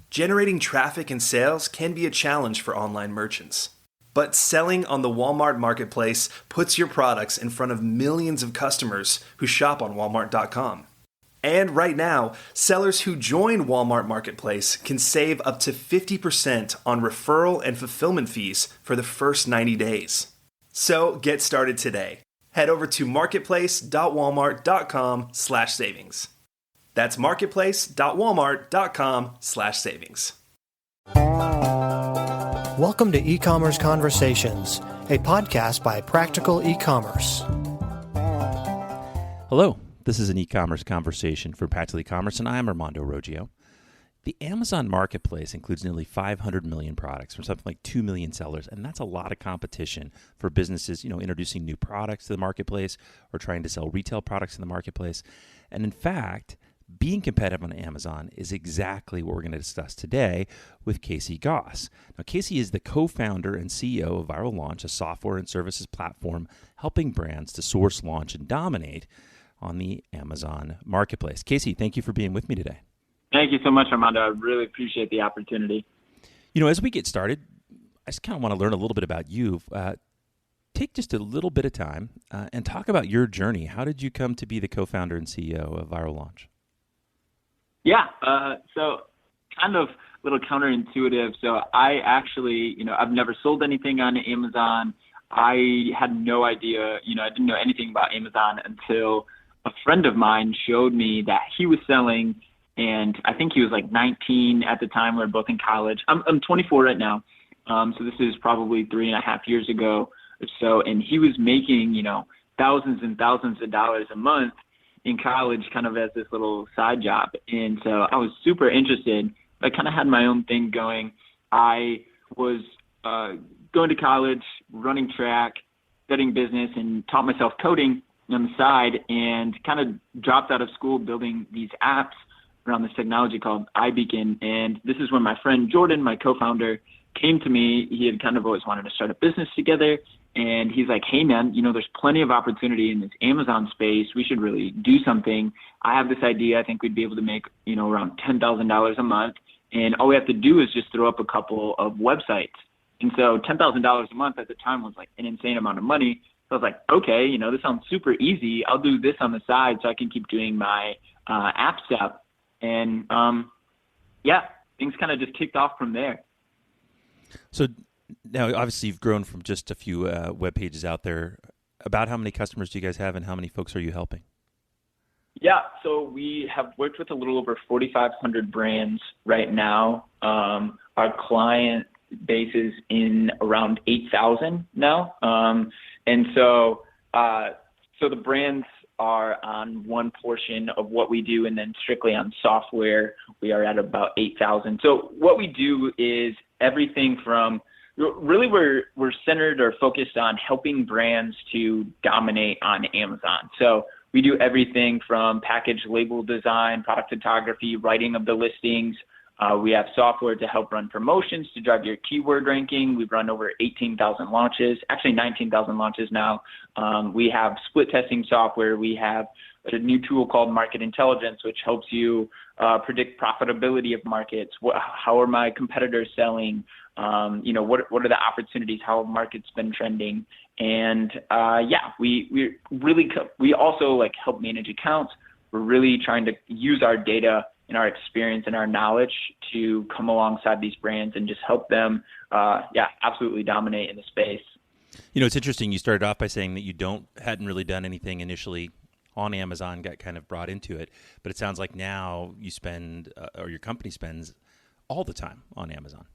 Generating traffic and sales can be a challenge for online merchants. But selling on the Walmart Marketplace puts your products in front of millions of customers who shop on Walmart.com. And right now, sellers who join Walmart Marketplace can save up to 50% on referral and fulfillment fees for the first 90 days. So get started today. Head over to marketplace.walmart.com/savings. That's marketplace.walmart.com/savings. Welcome to E-Commerce Conversations, a podcast by Practical E-Commerce. Hello, this is an e-commerce conversation for Practical E-Commerce, and I am Armando Roggio. The Amazon Marketplace includes nearly 500 million products from something like 2 million sellers, and that's a lot of competition for businesses, introducing new products to the marketplace or trying to sell retail products in the marketplace. And in fact, being competitive on Amazon is exactly what we're going to discuss today with Casey Goss. Now, Casey is the co-founder and CEO of Viral Launch, a software and services platform helping brands to source, launch, and dominate on the Amazon Marketplace. Casey, thank you for being with me today. Thank you so much, Armando. I really appreciate the opportunity. As we get started, I just kind of want to learn a little bit about you. Take just a little bit of time and talk about your journey. How did you come to be the co-founder and CEO of Viral Launch? Yeah, so kind of a little counterintuitive. So I actually, I've never sold anything on Amazon. I had no idea, I didn't know anything about Amazon until a friend of mine showed me that he was selling, and I think he was like 19 at the time. We were both in college. I'm 24 right now, so this is probably 3.5 years ago or so, and he was making, thousands and thousands of dollars a month in college, kind of as this little side job. And so I was super interested. I kind of had my own thing going. I was going to college, running track, studying business, and taught myself coding on the side, and kind of dropped out of school building these apps around this technology called iBeacon. And this is when my friend Jordan, my co-founder, came to me. He had kind of always wanted to start a business together. And he's like, hey, man, there's plenty of opportunity in this Amazon space. We should really do something. I have this idea. I think we'd be able to make, around $10,000 a month. And all we have to do is just throw up a couple of websites. And so $10,000 a month at the time was like an insane amount of money. So I was like, okay, this sounds super easy. I'll do this on the side so I can keep doing my app stuff. And things kind of just kicked off from there. So now, obviously, you've grown from just a few web pages out there. About how many customers do you guys have, and how many folks are you helping? Yeah, so we have worked with a little over 4,500 brands right now. Our client base is in around 8,000 now. And so the brands are on one portion of what we do, and then strictly on software, we are at about 8,000. So what we do is everything from really, we're centered or focused on helping brands to dominate on Amazon. So we do everything from package label design, product photography, writing of the listings. We have software to help run promotions to drive your keyword ranking. We've run over 18,000 launches, actually 19,000 launches now. We have split testing software. We have a new tool called Market Intelligence, which helps you predict profitability of markets. How are my competitors selling? What are the opportunities? How have markets been trending? And we also help manage accounts. We're really trying to use our data and our experience and our knowledge to come alongside these brands and just help them, absolutely dominate in the space. It's interesting. You started off by saying that you hadn't really done anything initially on Amazon, got kind of brought into it, but it sounds like now you spend, or your company spends, all the time on Amazon.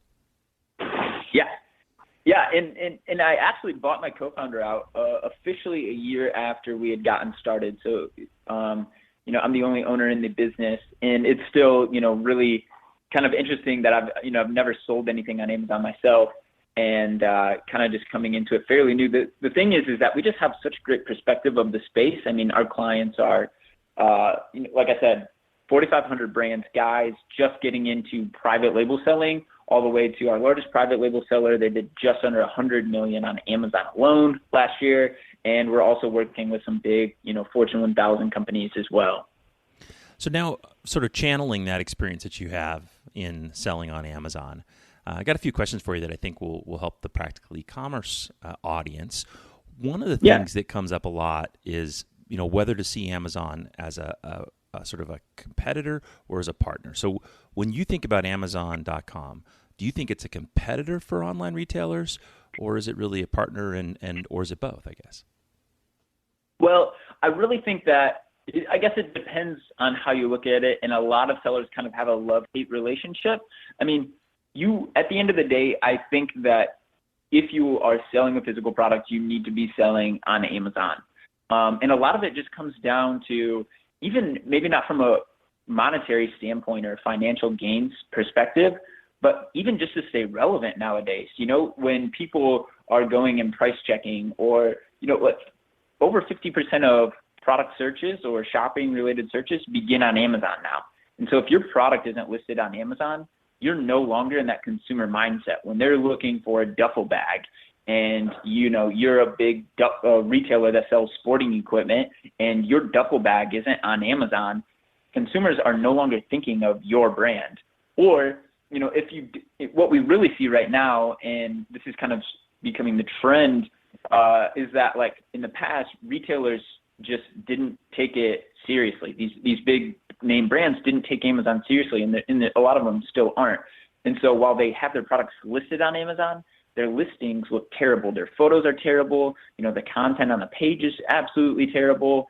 Yeah, and I actually bought my co-founder out officially a year after we had gotten started. So, I'm the only owner in the business, and it's still, really kind of interesting that I've never sold anything on Amazon myself, and kind of just coming into it fairly new. The thing is that we just have such great perspective of the space. I mean, our clients are, like I said, 4,500 brands, guys just getting into private label selling, all the way to our largest private label seller. They did just under 100 million on Amazon alone last year. And we're also working with some big, Fortune 1000 companies as well. So now, sort of channeling that experience that you have in selling on Amazon, I got a few questions for you that I think will help the practical e-commerce audience. One of the things that comes up a lot is, whether to see Amazon as a sort of a competitor or as a partner. So when you think about Amazon.com, do you think it's a competitor for online retailers, or is it really a partner, and or is it both, I guess? Well, I really think that, I guess it depends on how you look at it, and a lot of sellers kind of have a love-hate relationship. I mean, at the end of the day, I think that if you are selling a physical product, you need to be selling on Amazon. And a lot of it just comes down to, even maybe not from a monetary standpoint or financial gains perspective, but even just to stay relevant nowadays. When people are going and price checking, or, over 50% of product searches or shopping related searches begin on Amazon now. And so if your product isn't listed on Amazon, you're no longer in that consumer mindset. When they're looking for a duffel bag, and you're a big retailer that sells sporting equipment, and your duffel bag isn't on Amazon, consumers are no longer thinking of your brand. Or, what we really see right now, and this is kind of becoming the trend, is that, like, in the past, retailers just didn't take it seriously. These big name brands didn't take Amazon seriously, and a lot of them still aren't. And so while they have their products listed on Amazon, their listings look terrible. Their photos are terrible. The content on the page is absolutely terrible.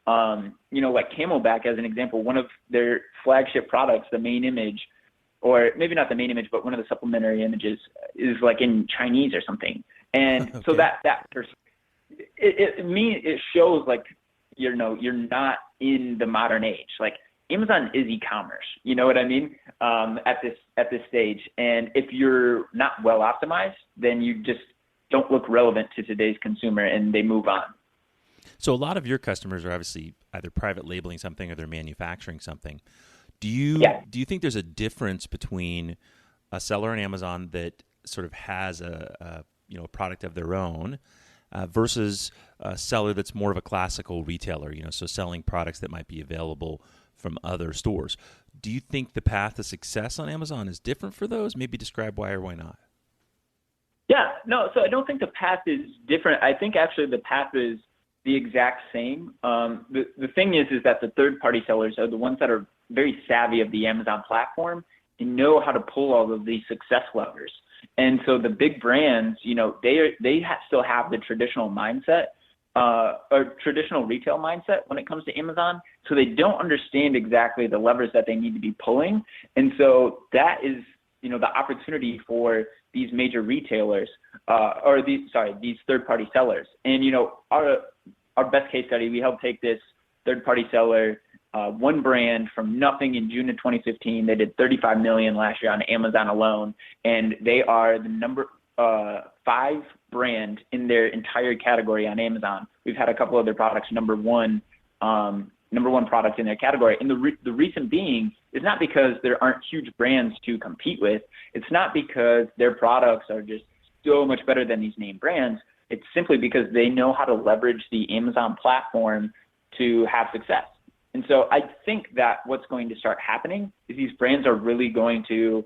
Like Camelback, as an example, one of their flagship products, the main image, or maybe not the main image, but one of the supplementary images is like in Chinese or something. And okay. So it shows like, you're not in the modern age. Like, Amazon is e-commerce, you know what I mean? At this stage. And if you're not well optimized, then you just don't look relevant to today's consumer, and they move on. So a lot of your customers are obviously either private labeling something or they're manufacturing something. Do you think there's a difference between a seller on Amazon that sort of has a product of their own versus a seller that's more of a classical retailer, so selling products that might be available from other stores? Do you think the path to success on Amazon is different for those? Maybe describe why or why not. Yeah, no, so I don't think the path is different. I think actually the path is the exact same. The thing is that the third-party sellers are the ones that are very savvy of the Amazon platform and know how to pull all of these success levers. And so the big brands, still have the traditional mindset, or traditional retail mindset when it comes to Amazon. So they don't understand exactly the levers that they need to be pulling. And so that is, the opportunity for these major retailers, these third-party sellers. And, our best case study, we helped take this third-party seller, one brand from nothing in June of 2015. They did $35 million last year on Amazon alone, and they are the number 5 brand in their entire category on Amazon. We've had a couple of their products number one product in their category. And the reason being is not because there aren't huge brands to compete with. It's not because their products are just so much better than these name brands. It's simply because they know how to leverage the Amazon platform to have success. And so I think that what's going to start happening is these brands are really going to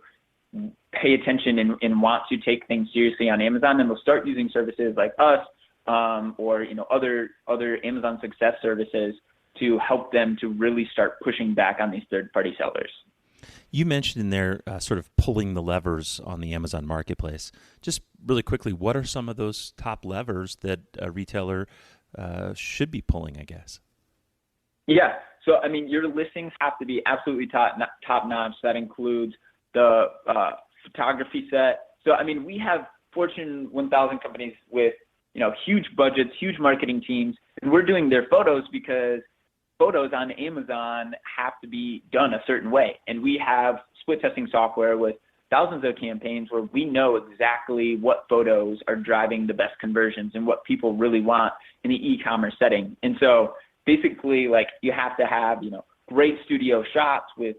pay attention and want to take things seriously on Amazon, and they'll start using services like us, or other Amazon success services to help them to really start pushing back on these third-party sellers. You mentioned in there sort of pulling the levers on the Amazon marketplace. Just really quickly, what are some of those top levers that a retailer should be pulling, I guess? Yeah. So, I mean, your listings have to be absolutely top-notch. That includes the photography set. So, I mean, we have Fortune 1000 companies with, huge budgets, huge marketing teams, and we're doing their photos because photos on Amazon have to be done a certain way. And we have split testing software with thousands of campaigns where we know exactly what photos are driving the best conversions and what people really want in the e-commerce setting. And so basically, like, you have to have, great studio shots with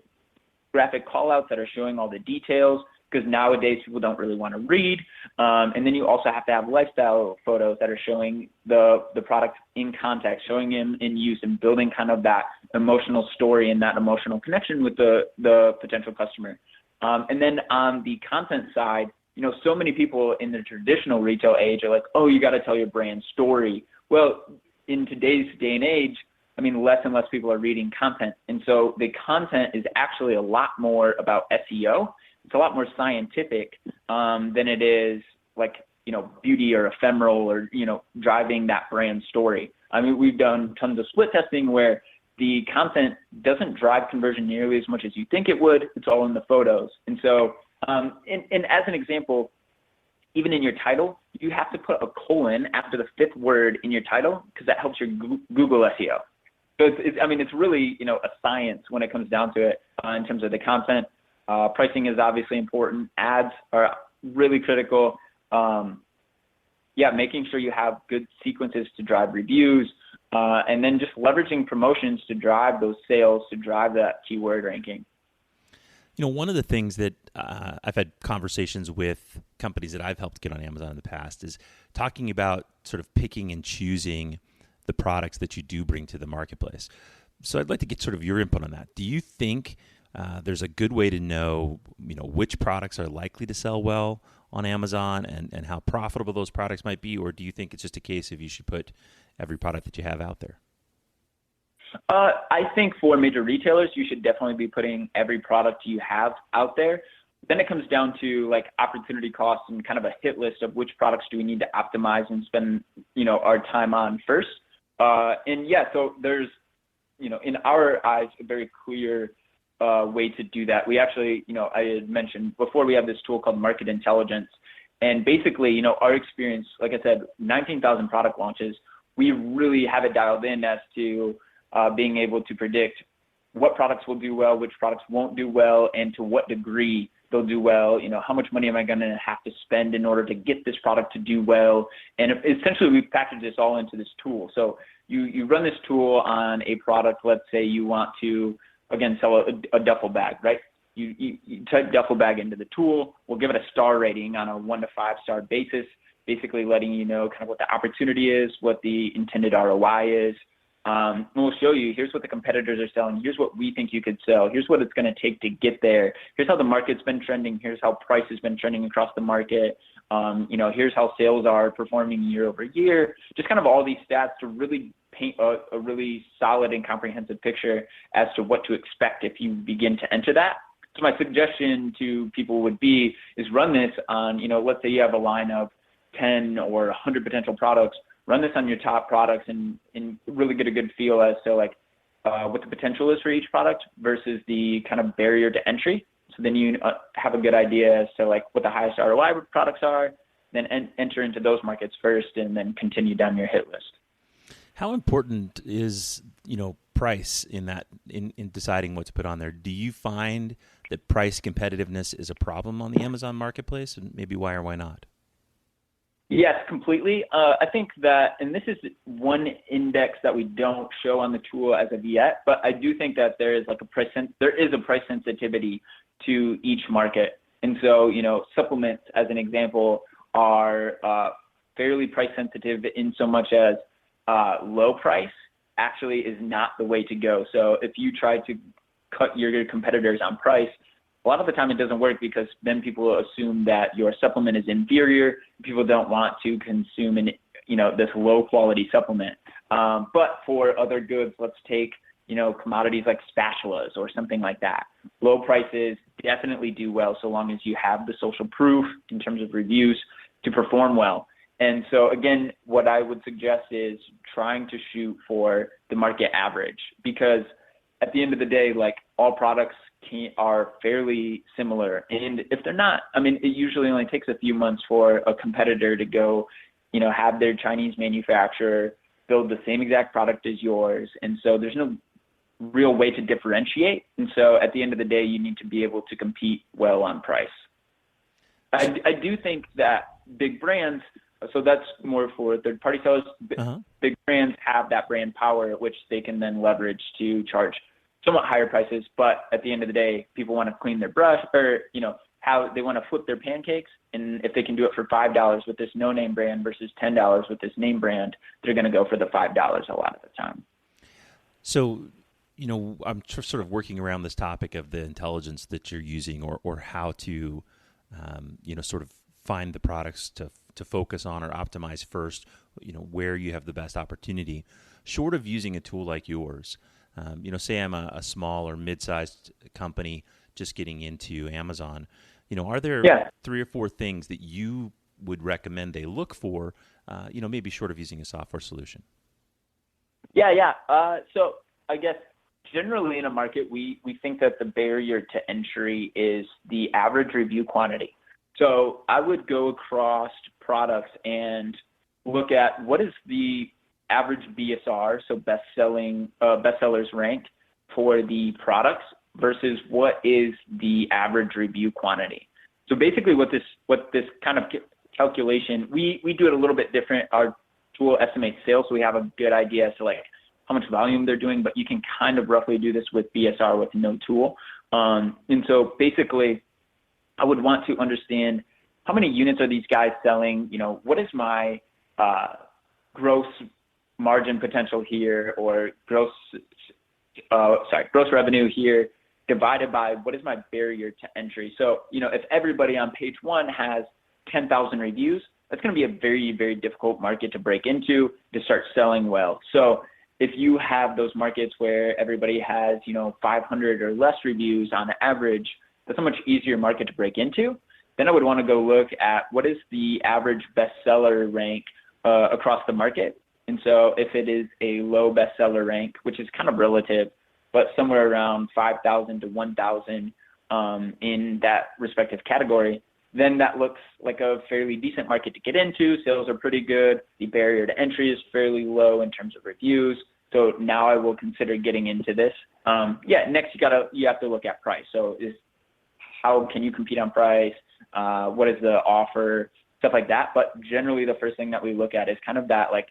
graphic callouts that are showing all the details, because nowadays people don't really want to read. And then you also have to have lifestyle photos that are showing the product in context, showing him in use, and building kind of that emotional story and that emotional connection with the potential customer. And then on the content side, so many people in the traditional retail age are like, oh, you got to tell your brand story. Well, in today's day and age, less and less people are reading content. And so the content is actually a lot more about SEO. It's a lot more scientific than it is like, beauty or ephemeral or, driving that brand story. We've done tons of split testing where the content doesn't drive conversion nearly as much as you think it would. It's all in the photos. And so, and as an example, even in your title, you have to put a colon after the fifth word in your title because that helps your Google SEO. So it's really, a science when it comes down to it in terms of the content. Pricing is obviously important. Ads are really critical. Making sure you have good sequences to drive reviews, and then just leveraging promotions to drive those sales, to drive that keyword ranking. One of the things that I've had conversations with companies that I've helped get on Amazon in the past is talking about sort of picking and choosing the products that you do bring to the marketplace. So I'd like to get sort of your input on that. Do you think there's a good way to know, which products are likely to sell well on Amazon and how profitable those products might be? Or do you think it's just a case of you should put every product that you have out there? I think for major retailers, you should definitely be putting every product you have out there. Then it comes down to like opportunity costs and kind of a hit list of which products do we need to optimize and spend, our time on first. So there's, in our eyes, a very clear way to do that. We actually, I had mentioned before, we have this tool called Market Intelligence. And basically, our experience, like I said, 19,000 product launches, we really have it dialed in as to being able to predict what products will do well, which products won't do well, and to what degree they'll do well. How much money am I going to have to spend in order to get this product to do well? And essentially, we've packaged this all into this tool. So you run this tool on a product. Let's say you want to, again, sell a duffel bag, right? You type duffel bag into the tool. We'll give it a star rating on a 1 to 5 star basis, basically letting you know kind of what the opportunity is, what the intended ROI is. And we'll show you, here's what the competitors are selling. Here's what we think you could sell. Here's what it's going to take to get there. Here's how the market's been trending. Here's how price has been trending across the market. Here's how sales are performing year over year. Just kind of all these stats to really paint a really solid and comprehensive picture as to what to expect if you begin to enter that. So my suggestion to people would be is run this on, let's say you have a line of 10 or 100 potential products. Run this on your top products and really get a good feel as to what the potential is for each product versus the kind of barrier to entry. So then you have a good idea as to what the highest ROI products are, then enter into those markets first and then continue down your hit list. How important is, price in deciding what to put on there? Do you find that price competitiveness is a problem on the Amazon marketplace, and maybe why or why not? Yes, completely. I think that, and this is one index that we don't show on the tool as of yet, but I do think that there is a price sensitivity to each market. And so, supplements, as an example, are fairly price sensitive in so much as low price actually is not the way to go. So if you try to cut your competitors on price, a lot of the time it doesn't work because then people assume that your supplement is inferior. People don't want to consume this low quality supplement. But for other goods, let's take, commodities like spatulas or something like that. Low prices definitely do well so long as you have the social proof in terms of reviews to perform well. And so again, what I would suggest is trying to shoot for the market average, because at the end of the day, all products are fairly similar. And if they're not, it usually only takes a few months for a competitor to go, have their Chinese manufacturer build the same exact product as yours. And so there's no real way to differentiate. And so at the end of the day, you need to be able to compete well on price. I do think that big brands, so that's more for third-party sellers, big brands have that brand power, which they can then leverage to charge somewhat higher prices, but at the end of the day, people want to clean their brush or, how they want to flip their pancakes. And if they can do it for $5 with this no-name brand versus $10 with this name brand, they're going to go for the $5 a lot of the time. So I'm sort of working around this topic of the intelligence that you're using, or how to, sort of find the products to focus on or optimize first, where you have the best opportunity. Short of using a tool like yours, say I'm a small or mid-sized company just getting into Amazon, are there 3 or 4 things that you would recommend they look for, maybe short of using a software solution? Yeah. So I guess generally in a market, we think that the barrier to entry is the average review quantity. So I would go across products and look at what is the average BSR, so bestsellers rank for the products versus what is the average review quantity. So basically what this kind of calculation, we do it a little bit different. Our tool estimates sales, so we have a good idea as to like how much volume they're doing, but you can kind of roughly do this with BSR with no tool. And so basically I would want to understand how many units are these guys selling, what is my gross margin potential here, or gross revenue here, divided by what is my barrier to entry. So, if everybody on page 1 has 10,000 reviews, that's going to be a very, very difficult market to break into to start selling well. So if you have those markets where everybody has, 500 or less reviews on average, that's a much easier market to break into. Then I would want to go look at what is the average bestseller rank across the market. And so if it is a low bestseller rank, which is kind of relative, but somewhere around 5,000 to 1,000 in that respective category, then that looks like a fairly decent market to get into. Sales are pretty good. The barrier to entry is fairly low in terms of reviews. So now I will consider getting into this. Next you have to look at price. So how can you compete on price? What is the offer? Stuff like that. But generally the first thing that we look at is kind of that like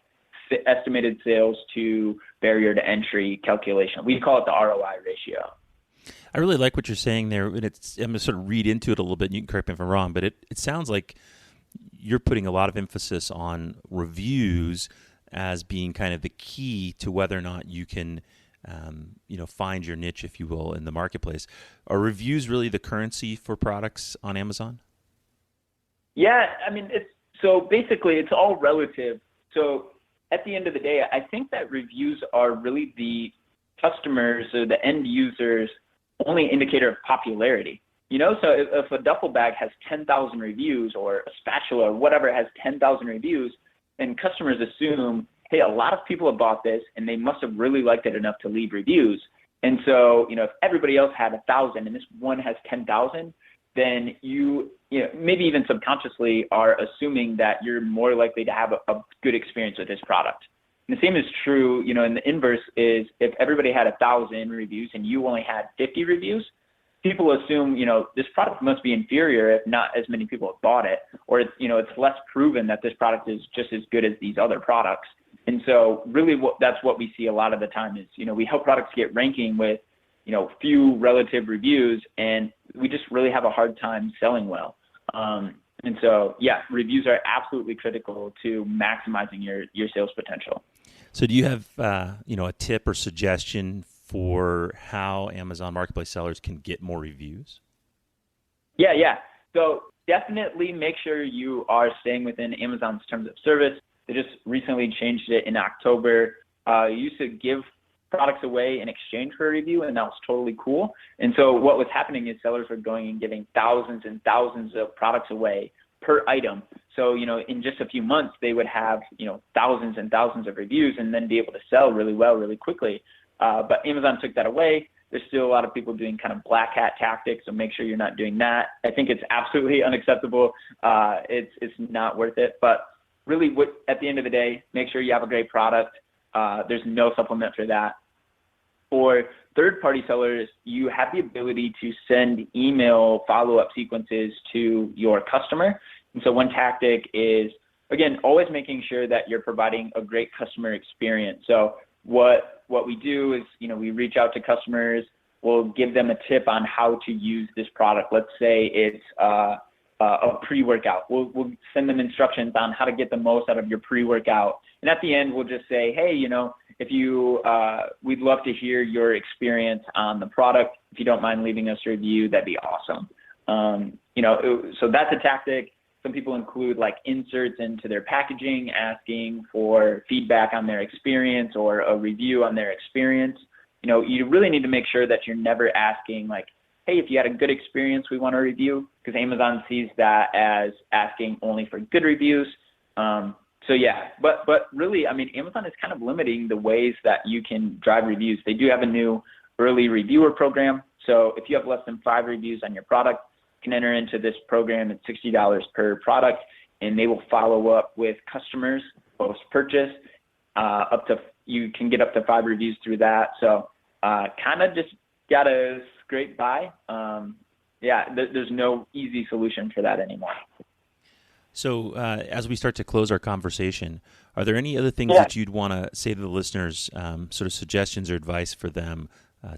estimated sales to barrier to entry calculation. We call it the ROI ratio. I really like what you're saying there, and I'm going to sort of read into it a little bit, and you can correct me if I'm wrong, but it sounds like you're putting a lot of emphasis on reviews as being kind of the key to whether or not you can, find your niche, if you will, in the marketplace. Are reviews really the currency for products on Amazon? Yeah, I mean, basically it's all relative. So at the end of the day, I think that reviews are really the customers or the end users' only indicator of popularity. So if a duffel bag has 10,000 reviews, or a spatula or whatever has 10,000 reviews, then customers assume, hey, a lot of people have bought this and they must have really liked it enough to leave reviews. And so, if everybody else had 1,000 and this one has 10,000, then you maybe even subconsciously are assuming that you're more likely to have a good experience with this product. And the same is true, in the inverse is if everybody had 1,000 reviews and you only had 50 reviews, people assume, this product must be inferior if not as many people have bought it, or it's less proven that this product is just as good as these other products. And so really that's what we see a lot of the time is, we help products get ranking with, few relative reviews, and we just really have a hard time selling well. And so, reviews are absolutely critical to maximizing your sales potential. So do you have, a tip or suggestion for how Amazon Marketplace sellers can get more reviews? Yeah. So definitely make sure you are staying within Amazon's terms of service. They just recently changed it in October. You used to give products away in exchange for a review, and that was totally cool. And so what was happening is sellers were going and giving thousands and thousands of products away per item. So, in just a few months, they would have, thousands and thousands of reviews and then be able to sell really well, really quickly. But Amazon took that away. There's still a lot of people doing kind of black hat tactics, so make sure you're not doing that. I think it's absolutely unacceptable. It's not worth it. But really, at the end of the day, make sure you have a great product. There's no supplement for that. For third-party sellers, you have the ability to send email follow-up sequences to your customer. And so one tactic is, again, always making sure that you're providing a great customer experience. So what we do is, we reach out to customers. We'll give them a tip on how to use this product. Let's say it's a pre-workout. We'll send them instructions on how to get the most out of your pre-workout. And at the end, we'll just say, hey, if you, we'd love to hear your experience on the product. If you don't mind leaving us a review, that'd be awesome. So that's a tactic. Some people include like inserts into their packaging, asking for feedback on their experience or a review on their experience. You really need to make sure that you're never asking like, hey, if you had a good experience, we want a review, because Amazon sees that as asking only for good reviews. So yeah, but really, I mean, Amazon is kind of limiting the ways that you can drive reviews. They do have a new early reviewer program. So if you have less than 5 reviews on your product, you can enter into this program at $60 per product, and they will follow up with customers post-purchase. You can get up to 5 reviews through that. So kind of just got to scrape by. There's no easy solution for that anymore. So as we start to close our conversation, are there any other things that you'd want to say to the listeners, sort of suggestions or advice for them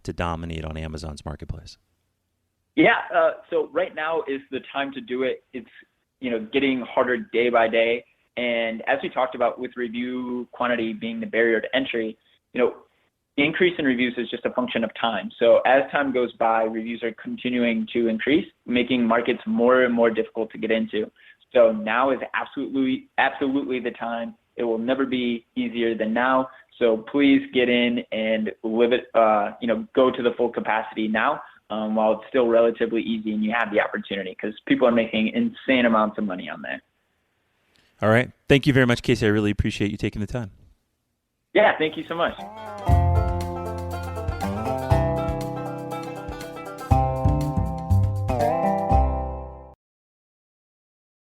to dominate on Amazon's marketplace? So right now is the time to do it. It's, getting harder day by day. And as we talked about with review quantity being the barrier to entry, increase in reviews is just a function of time. So as time goes by, reviews are continuing to increase, making markets more and more difficult to get into. So now is absolutely the time. It will never be easier than now. So please get in and live it, go to the full capacity now, while it's still relatively easy and you have the opportunity, because people are making insane amounts of money on there. All right. Thank you very much, Casey. I really appreciate you taking the time. Yeah, thank you so much.